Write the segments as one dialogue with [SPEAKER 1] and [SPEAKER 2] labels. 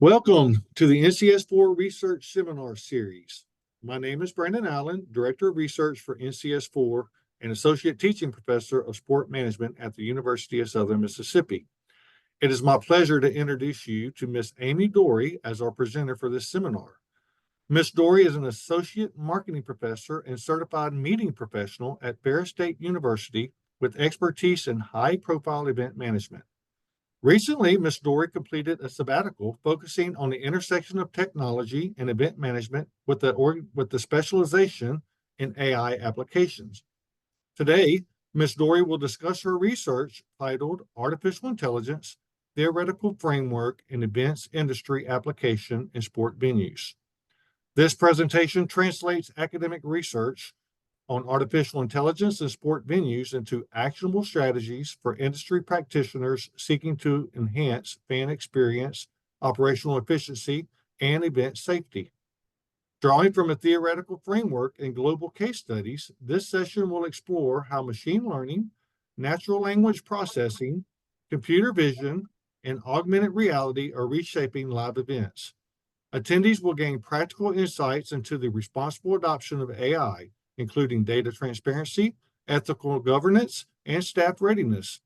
[SPEAKER 1] Welcome to the NCS4 Research Seminar Series. My name is Brandon Allen, Director of Research for NCS4 and Associate Teaching Professor of Sport Management at the University of Southern Mississippi. It is my pleasure to introduce you to Ms. Amy Dorey as our presenter for this seminar. Ms. Dorey is an Associate Marketing Professor and Certified Meeting Professional at Ferris State University with expertise in high-profile event management. Recently, Ms. Dorey completed a sabbatical focusing on the intersection of technology and event management with the specialization in AI applications. Today, Ms. Dorey will discuss her research titled Artificial Intelligence, Theoretical Framework and Events Industry Application in Sport Venues. This presentation translates academic research on artificial intelligence in sport venues into actionable strategies for industry practitioners seeking to enhance fan experience, operational efficiency, and event safety. Drawing from a theoretical framework and global case studies, this session will explore how machine learning, natural language processing, computer vision, and augmented reality are reshaping live events. Attendees will gain practical insights into the responsible adoption of AI, including data transparency, ethical governance, and staff readiness.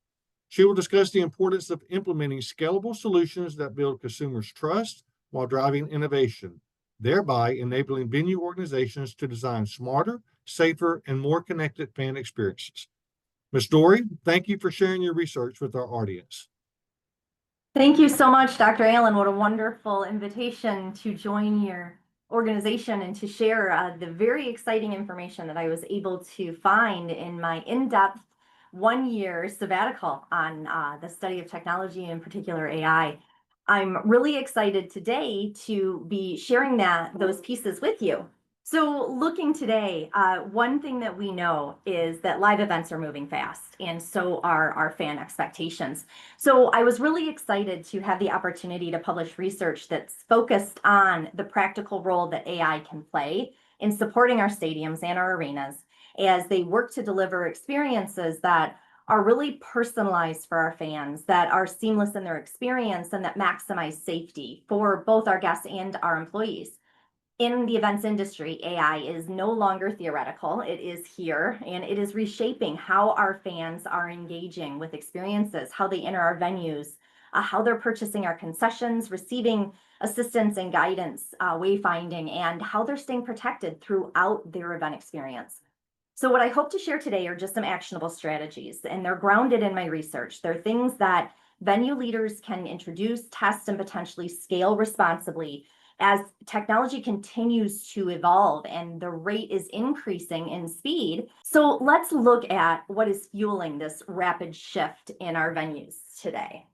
[SPEAKER 1] She will discuss the importance of implementing scalable solutions that build consumers' trust while driving innovation, thereby enabling venue organizations to design smarter, safer, and more connected fan experiences. Ms. Dorey, thank you for sharing your research with our audience.
[SPEAKER 2] Thank you so much, Dr. Allen. What a wonderful invitation to join your organization and to share the very exciting information that I was able to find in my in-depth one-year sabbatical on the study of technology, in particular AI. I'm really excited today to be sharing those pieces with you. So looking today, one thing that we know is that live events are moving fast, and so are our fan expectations. So I was really excited to have the opportunity to publish research that's focused on the practical role that AI can play in supporting our stadiums and our arenas as they work to deliver experiences that are really personalized for our fans, that are seamless in their experience, and that maximize safety for both our guests and our employees. In the events industry, AI is no longer theoretical. It is here, and it is reshaping how our fans are engaging with experiences, how they enter our venues, how they're purchasing our concessions, receiving assistance and guidance, wayfinding, and how they're staying protected throughout their event experience. So what I hope to share today are just some actionable strategies, and they're grounded in my research. They're things that venue leaders can introduce, test, and potentially scale responsibly as technology continues to evolve and the rate is increasing in speed. So let's look at what is fueling this rapid shift in our venues today.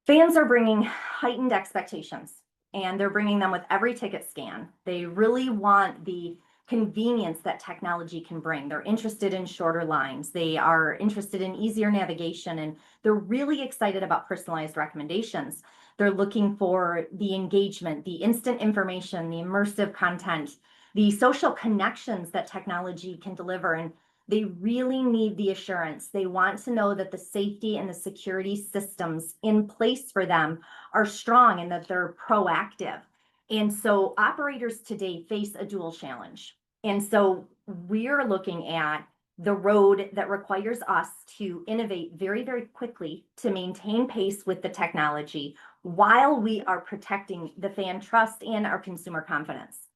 [SPEAKER 2] Fans are bringing heightened expectations, and they're bringing them with every ticket scan. They really want the convenience that technology can bring. They're interested in shorter lines. They are interested in easier navigation, and they're really excited about personalized recommendations. They're looking for the engagement, the instant information, the immersive content, the social connections that technology can deliver, and they really need the assurance. They want to know that the safety and the security systems in place for them are strong and that they're proactive. And so operators today face a dual challenge. And so we're looking at the road that requires us to innovate very, very quickly to maintain pace with the technology while we are protecting the fan trust and our consumer confidence.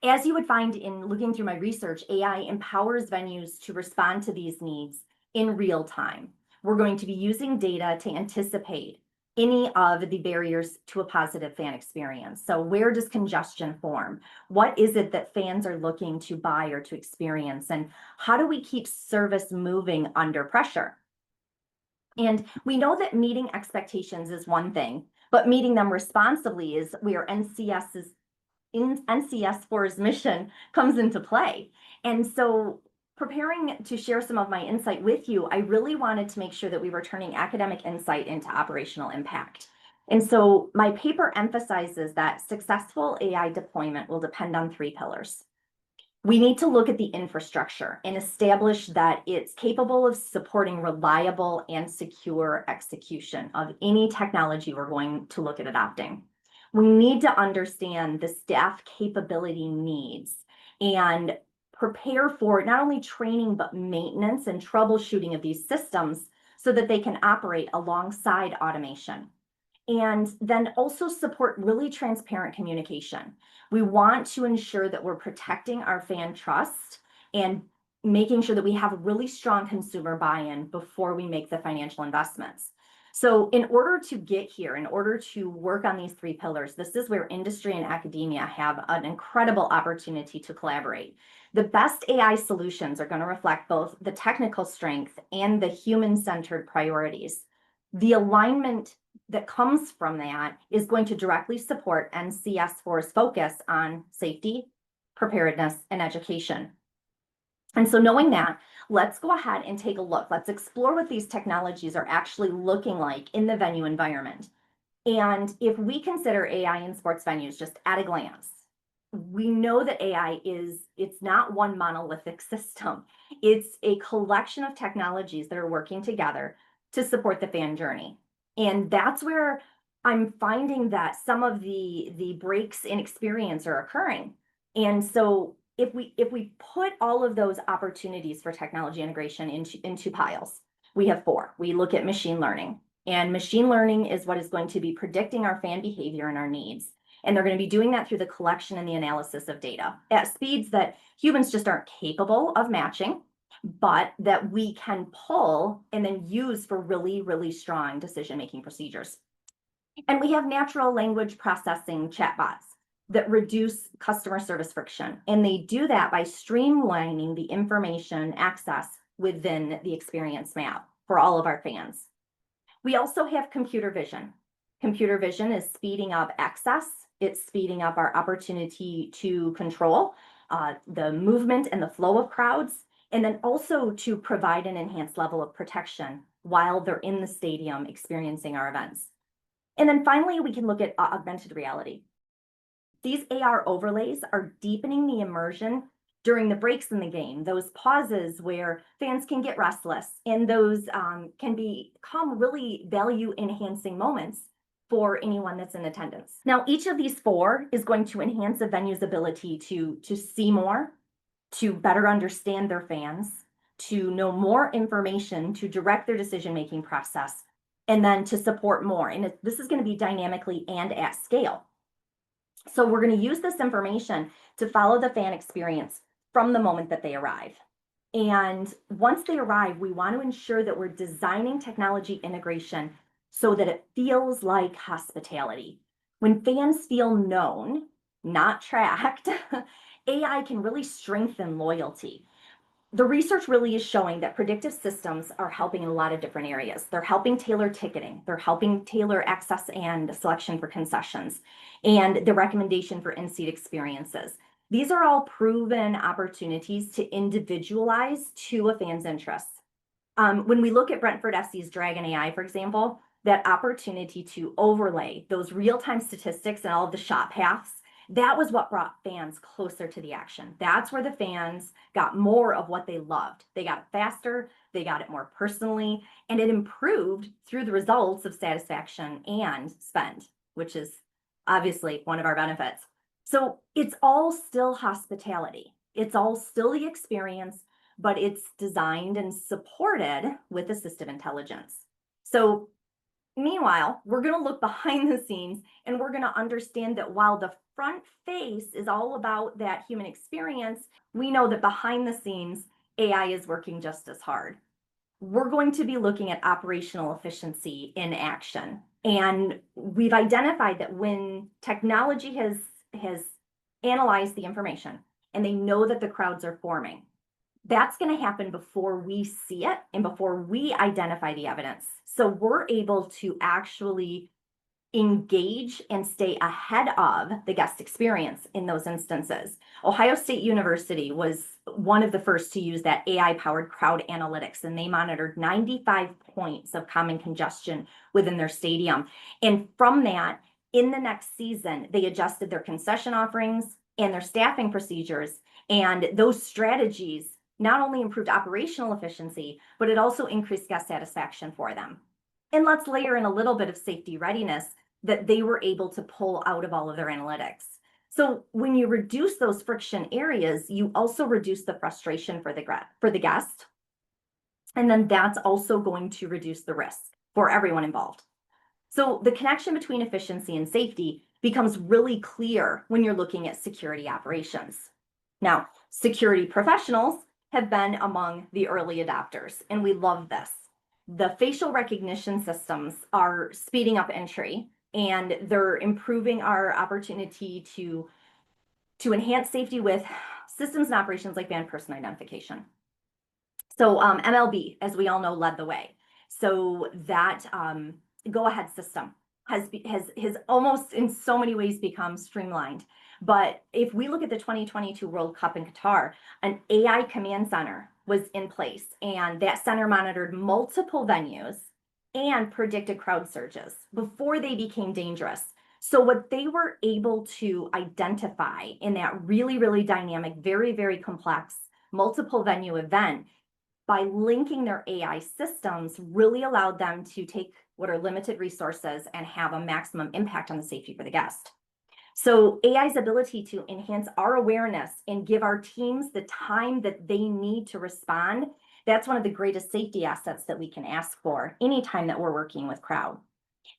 [SPEAKER 2] As you would find in looking through my research, AI empowers venues to respond to these needs in real time. We're going to be using data to anticipate any of the barriers to a positive fan experience. So where does congestion form? What is it that fans are looking to buy or to experience? And how do we keep service moving under pressure? And we know that meeting expectations is one thing, but meeting them responsibly is where NCS4's mission comes into play. And so preparing to share some of my insight with you, I really wanted to make sure that we were turning academic insight into operational impact. And so my paper emphasizes that successful AI deployment will depend on 3 pillars. We need to look at the infrastructure and establish that it's capable of supporting reliable and secure execution of any technology we're going to look at adopting. We need to understand the staff capability needs and prepare for not only training, but maintenance and troubleshooting of these systems so that they can operate alongside automation. And then also support really transparent communication. We want to ensure that we're protecting our fan trust and making sure that we have really strong consumer buy-in before we make the financial investments. So in order to get here, in order to work on these three pillars, this is where industry and academia have an incredible opportunity to collaborate. The best AI solutions are going to reflect both the technical strength and the human-centered priorities. The alignment that comes from that is going to directly support NCS4's focus on safety, preparedness, and education. And so knowing that, let's go ahead and take a look. Let's explore what these technologies are actually looking like in the venue environment. And if we consider AI in sports venues just at a glance, we know that AI it's not one monolithic system. It's a collection of technologies that are working together to support the fan journey. And that's where I'm finding that some of the breaks in experience are occurring. And so if we put all of those opportunities for technology integration into piles, we have four. We look at machine learning, and machine learning is what is going to be predicting our fan behavior and our needs. And they're going to be doing that through the collection and the analysis of data at speeds that humans just aren't capable of matching, but that we can pull and then use for really, really strong decision-making procedures. And we have natural language processing chatbots that reduce customer service friction. And they do that by streamlining the information access within the experience map for all of our fans. We also have computer vision. Computer vision is speeding up access. It's speeding up our opportunity to control the movement and the flow of crowds, and then also to provide an enhanced level of protection while they're in the stadium experiencing our events. And then finally, we can look at augmented reality. These AR overlays are deepening the immersion during the breaks in the game, those pauses where fans can get restless, and those can become really value-enhancing moments for anyone that's in attendance. Now, each of these four is going to enhance a venue's ability to see more, to better understand their fans, to know more information, to direct their decision-making process, and then to support more. And this is going to be dynamically and at scale. So we're going to use this information to follow the fan experience from the moment that they arrive. And once they arrive, we want to ensure that we're designing technology integration so that it feels like hospitality. When fans feel known, not tracked, AI can really strengthen loyalty. The research really is showing that predictive systems are helping in a lot of different areas. They're helping tailor ticketing. They're helping tailor access and selection for concessions, and the recommendation for in-seat experiences. These are all proven opportunities to individualize to a fan's interests. When we look at Brentford FC's Dragon AI, for example, that opportunity to overlay those real-time statistics and all of the shot paths, that was what brought fans closer to the action. That's where the fans got more of what they loved. They got it faster, they got it more personally, and it improved through the results of satisfaction and spend, which is obviously one of our benefits. So it's all still hospitality. It's all still the experience, but it's designed and supported with assistive intelligence. So meanwhile, we're going to look behind the scenes, and we're going to understand that while the front face is all about that human experience, we know that behind the scenes, AI is working just as hard. We're going to be looking at operational efficiency in action. And we've identified that when technology has analyzed the information and they know that the crowds are forming, that's going to happen before we see it and before we identify the evidence. So we're able to actually engage and stay ahead of the guest experience in those instances. Ohio State University was one of the first to use that AI-powered crowd analytics, and they monitored 95 points of common congestion within their stadium. And from that, in the next season, they adjusted their concession offerings and their staffing procedures, And those strategies not only improved operational efficiency, but it also increased guest satisfaction for them. And let's layer in a little bit of safety readiness that they were able to pull out of all of their analytics. So when you reduce those friction areas, you also reduce the frustration for the guest. And then that's also going to reduce the risk for everyone involved. So the connection between efficiency and safety becomes really clear when you're looking at security operations. Now, security professionals have been among the early adopters, and we love this. The facial recognition systems are speeding up entry, and they're improving our opportunity to enhance safety with systems and operations like van person identification. So MLB, as we all know, led the way. So that go-ahead system has almost in so many ways become streamlined. But if we look at the 2022 World Cup in Qatar, an AI command center was in place, and that center monitored multiple venues and predicted crowd surges before they became dangerous. So what they were able to identify in that really, really dynamic, very, very complex multiple venue event by linking their AI systems really allowed them to take what are limited resources and have a maximum impact on the safety for the guest. So AI's ability to enhance our awareness and give our teams the time that they need to respond, that's one of the greatest safety assets that we can ask for anytime that we're working with crowd.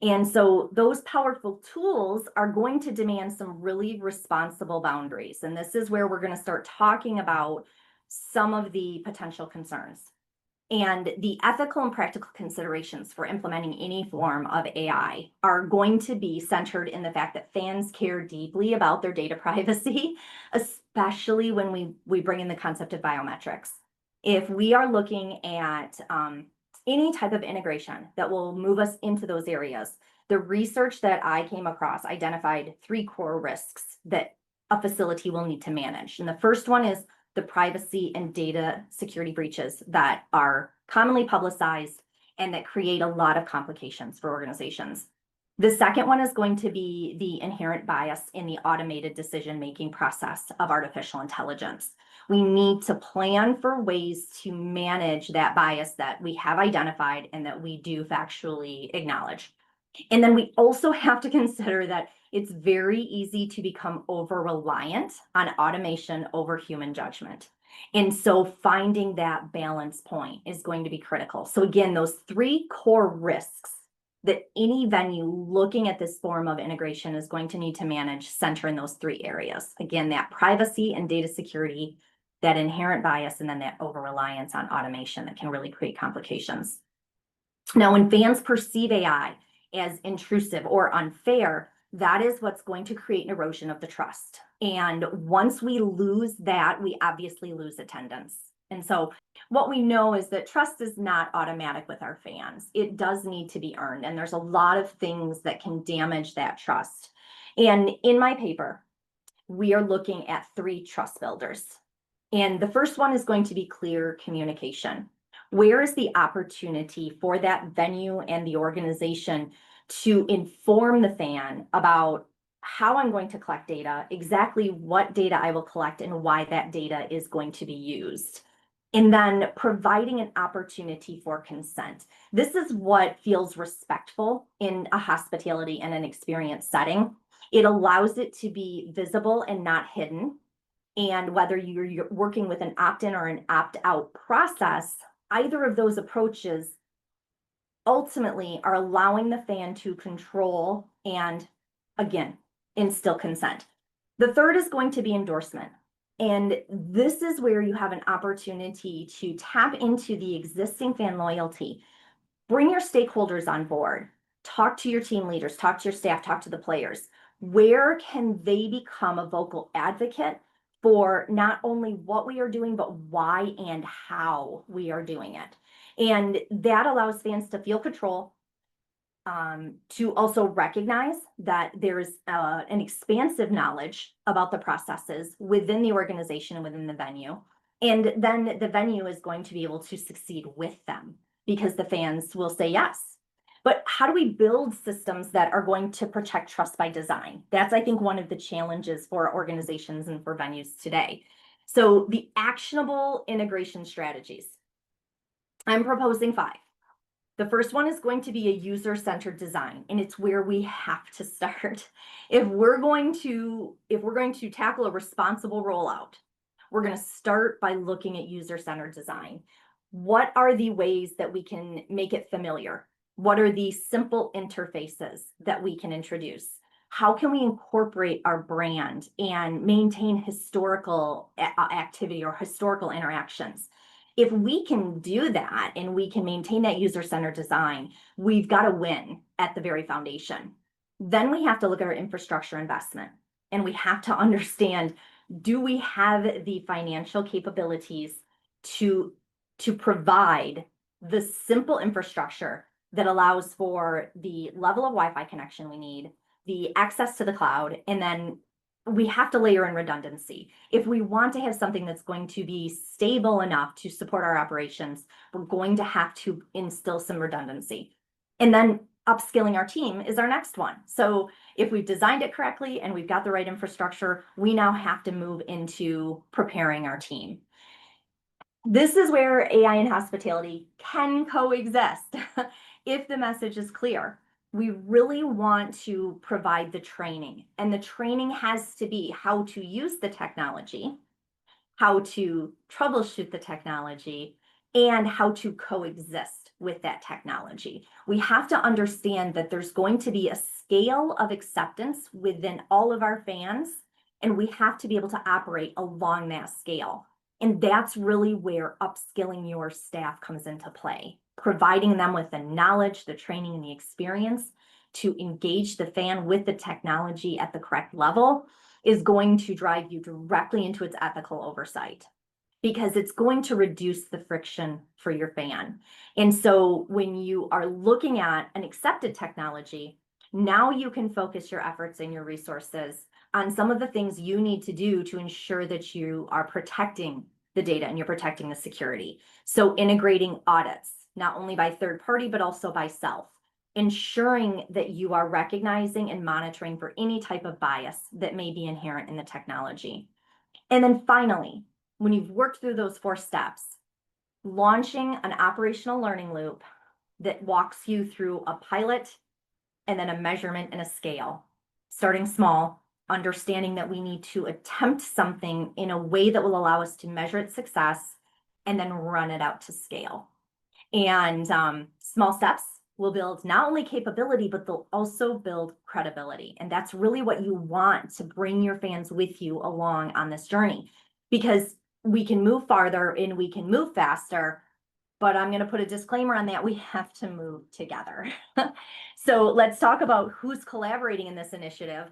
[SPEAKER 2] And so those powerful tools are going to demand some really responsible boundaries. And this is where we're going to start talking about some of the potential concerns. And the ethical and practical considerations for implementing any form of AI are going to be centered in the fact that fans care deeply about their data privacy, especially when we bring in the concept of biometrics. If we are looking at any type of integration that will move us into those areas, the research that I came across identified 3 core risks that a facility will need to manage. And the first one is the privacy and data security breaches that are commonly publicized and that create a lot of complications for organizations. The second one is going to be the inherent bias in the automated decision-making process of artificial intelligence. We need to plan for ways to manage that bias that we have identified and that we do factually acknowledge. And then we also have to consider that it's very easy to become over-reliant on automation over human judgment. And so finding that balance point is going to be critical. So again, those 3 core risks that any venue looking at this form of integration is going to need to manage center in those 3 areas. Again, that privacy and data security, that inherent bias, and then that over-reliance on automation that can really create complications. Now, when fans perceive AI as intrusive or unfair, that is what's going to create an erosion of the trust. And once we lose that, we obviously lose attendance. And so what we know is that trust is not automatic with our fans. It does need to be earned. And there's a lot of things that can damage that trust. And in my paper, we are looking at 3 trust builders. And the first one is going to be clear communication. Where is the opportunity for that venue and the organization to inform the fan about how I'm going to collect data, exactly what data I will collect, and why that data is going to be used? And then providing an opportunity for consent. This is what feels respectful in a hospitality and an experience setting. It allows it to be visible and not hidden. And whether you're working with an opt-in or an opt-out process, either of those approaches ultimately are allowing the fan to control and, again, instill consent. The third is going to be endorsement. And this is where you have an opportunity to tap into the existing fan loyalty. Bring your stakeholders on board. Talk to your team leaders, talk to your staff, talk to the players. Where can they become a vocal advocate for not only what we are doing, but why and how we are doing it? And that allows fans to feel control, to also recognize that there's an expansive knowledge about the processes within the organization and within the venue. And then the venue is going to be able to succeed with them because the fans will say yes. But how do we build systems that are going to protect trust by design? That's, I think, one of the challenges for organizations and for venues today. So the actionable integration strategies, I'm proposing 5. The first one is going to be a user-centered design, and it's where we have to start. If we're going to tackle a responsible rollout, we're going to start by looking at user-centered design. What are the ways that we can make it familiar? What are the simple interfaces that we can introduce? How can we incorporate our brand and maintain historical activity or historical interactions? If we can do that and we can maintain that user-centered design, we've got to win at the very foundation. Then we have to look at our infrastructure investment, and we have to understand, do we have the financial capabilities to provide the simple infrastructure that allows for the level of Wi-Fi connection we need, the access to the cloud, and then we have to layer in redundancy. If we want to have something that's going to be stable enough to support our operations, we're going to have to instill some redundancy. And then upskilling our team is our next one. So if we've designed it correctly and we've got the right infrastructure, we now have to move into preparing our team. This is where AI and hospitality can coexist if the message is clear. We really want to provide the training, and the training has to be how to use the technology, how to troubleshoot the technology, and how to coexist with that technology. We have to understand that there's going to be a scale of acceptance within all of our fans, and we have to be able to operate along that scale. And that's really where upskilling your staff comes into play, providing them with the knowledge, the training, and the experience to engage the fan with the technology at the correct level is going to drive you directly into its ethical oversight, because it's going to reduce the friction for your fan. And so when you are looking at an accepted technology, now you can focus your efforts and your resources on some of the things you need to do to ensure that you are protecting the data and you're protecting the security. So integrating audits, not only by third party, but also by self, ensuring that you are recognizing and monitoring for any type of bias that may be inherent in the technology. And then finally, when you've worked through those 4 steps, launching an operational learning loop that walks you through a pilot and then a measurement and a scale, starting small, understanding that we need to attempt something in a way that will allow us to measure its success and then run it out to scale. And small steps will build not only capability, but they'll also build credibility. And that's really what you want to bring your fans with you along on this journey, because we can move farther and we can move faster, but I'm going to put a disclaimer on that. We have to move together. So let's talk about who's collaborating in this initiative.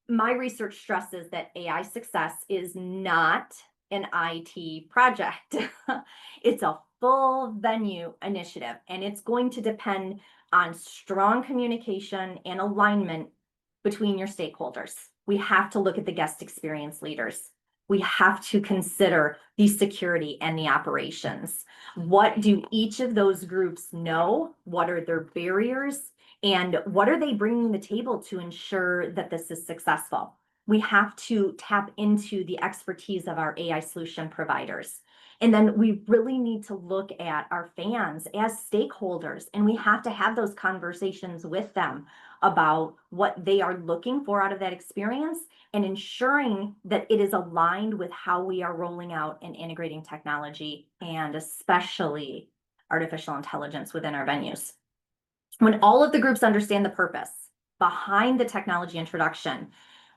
[SPEAKER 2] My research stresses that AI success is not an IT project. It's a full venue initiative, and it's going to depend on strong communication and alignment between your stakeholders. We have to look at the guest experience leaders. We have to consider the security and the operations. What do each of those groups know? What are their barriers? And what are they bringing to the table to ensure that this is successful? We have to tap into the expertise of our AI solution providers. And then we really need to look at our fans as stakeholders, and we have to have those conversations with them about what they are looking for out of that experience and ensuring that it is aligned with how we are rolling out and integrating technology, and especially artificial intelligence within our venues. When all of the groups understand the purpose behind the technology introduction,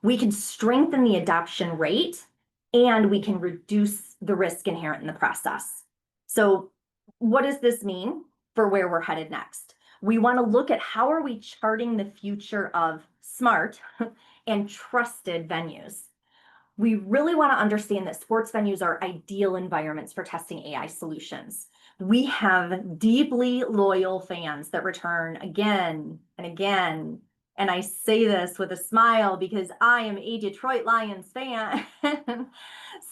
[SPEAKER 2] we can strengthen the adoption rate and we can reduce the risk inherent in the process. So what does this mean for where we're headed next? We want to look at how are we charting the future of smart and trusted venues. We really want to understand that sports venues are ideal environments for testing AI solutions. We have deeply loyal fans that return again and again. And I say this with a smile because I am a Detroit Lions fan.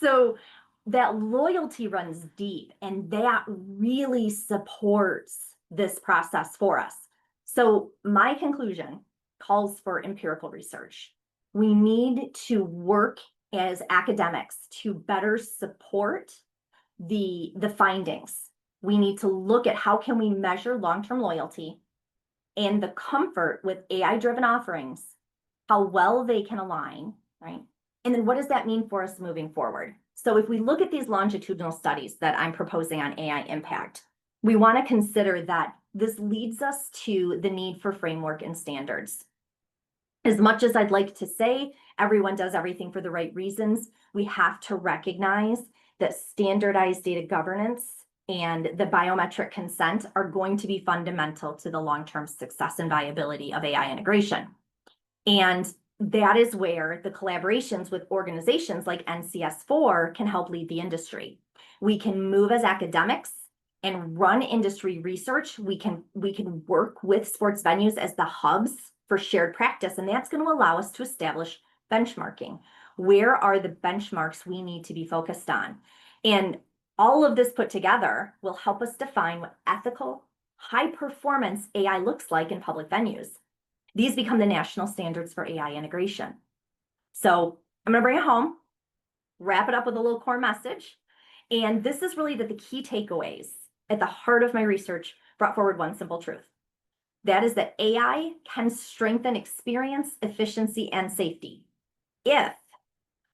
[SPEAKER 2] So that loyalty runs deep, and that really supports this process for us. So my conclusion calls for empirical research. We need to work as academics to better support the findings. We need to look at how can we measure long-term loyalty and the comfort with AI-driven offerings, how well they can align, right? And then what does that mean for us moving forward? So if we look at these longitudinal studies that I'm proposing on AI impact, we want to consider that this leads us to the need for framework and standards. As much as I'd like to say everyone does everything for the right reasons, we have to recognize that standardized data governance and the biometric consent are going to be fundamental to the long-term success and viability of AI integration. And that is where the collaborations with organizations like NCS4 can help lead the industry. We can move as academics and run industry research. We can work with sports venues as the hubs for shared practice, and that's going to allow us to establish benchmarking. Where are the benchmarks we need to be focused on? And all of this put together will help us define what ethical, high-performance AI looks like in public venues. These become the national standards for AI integration. So I'm going to bring it home, wrap it up with a little core message. And this is really that the key takeaways at the heart of my research brought forward one simple truth. That is that AI can strengthen experience, efficiency, and safety if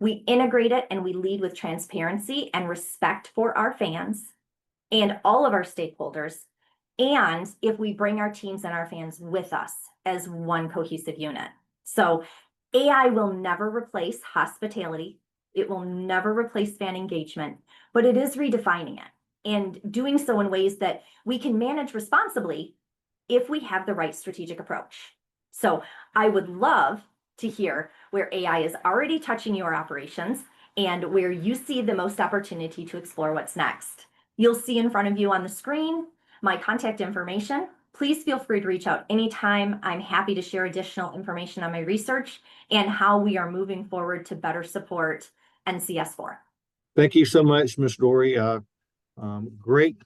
[SPEAKER 2] we integrate it and we lead with transparency and respect for our fans and all of our stakeholders, and if we bring our teams and our fans with us as one cohesive unit. So AI will never replace hospitality. It will never replace fan engagement, but it is redefining it and doing so in ways that we can manage responsibly if we have the right strategic approach. So I would love to hear where AI is already touching your operations and where you see the most opportunity to explore what's next. You'll see in front of you on the screen my contact information. Please feel free to reach out anytime. I'm happy to share additional information on my research and how we are moving forward to better support NCS4.
[SPEAKER 1] Thank you so much, Ms. Dorey. Great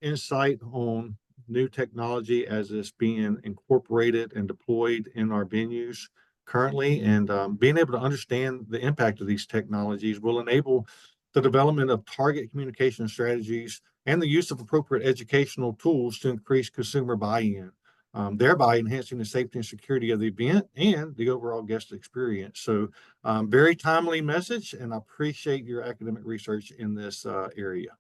[SPEAKER 1] insight on new technology as it's being incorporated and deployed in our venues currently, and being able to understand the impact of these technologies will enable the development of target communication strategies and the use of appropriate educational tools to increase consumer buy-in, thereby enhancing the safety and security of the event and the overall guest experience. So very timely message, and I appreciate your academic research in this area.